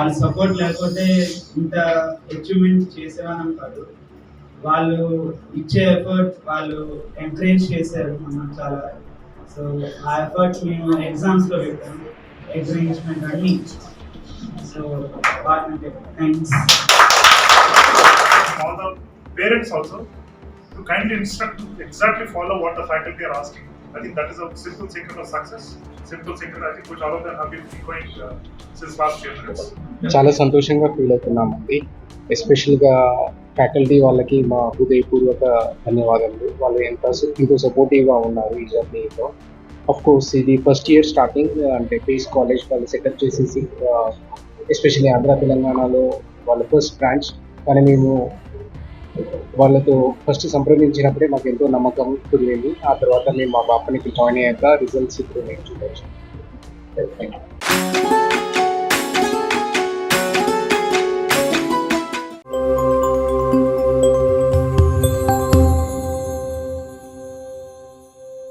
వాళ్ళ సపోర్ట్ లేకపోతే ఇంత అచీవ్మెంట్ చేసేవాళ్ళం కాదు. వాళ్ళు ఇచ్చే ఎఫర్ట్, వాళ్ళు ఎంకరేజ్ చేశారు మనం చాలా. సో ఆ ఎఫర్ట్ మేము ఎగ్జామ్స్లో పెట్టాం, ఎంకరేజ్మెంట్ అన్ని. సో వాళ్ళకి thanks. All the parents also to kindly instruct to exactly follow what the faculty are asking. I think that is a simple secret of success. Simple secret, I think, which all of them have been going since last few minutes. చాలా సంతోషంగా feel అవుతున్నామండి. ఎస్పెషల్గా faculty వాళ్ళకి మా హృదయపూర్వక ధన్యవాదాలు. వాళ్ళు ఎంతో సపోర్టివ్గా ఉన్నారు ఈ జర్నీలో. ఆఫ్ కోర్స్ ఇది ఫస్ట్ ఇయర్ స్టార్టింగ్, అంటే బేస్ కాలేజ్ వాళ్ళు సెటప్ చేసేసి, ఎస్పెషల్లీ ఆంధ్ర తెలంగాణలో వాళ్ళ ఫస్ట్ బ్రాంచ్. కానీ మేము వాళ్ళతో ఫస్ట్ సంప్రదించినప్పుడే మాకు ఎంతో నమ్మకం కుదిరింది. ఆ తర్వాత మేము మా పాపనికి జాయిన్ అయ్యాక రిజల్ట్స్ ఇప్పుడు మేము చూడవచ్చు.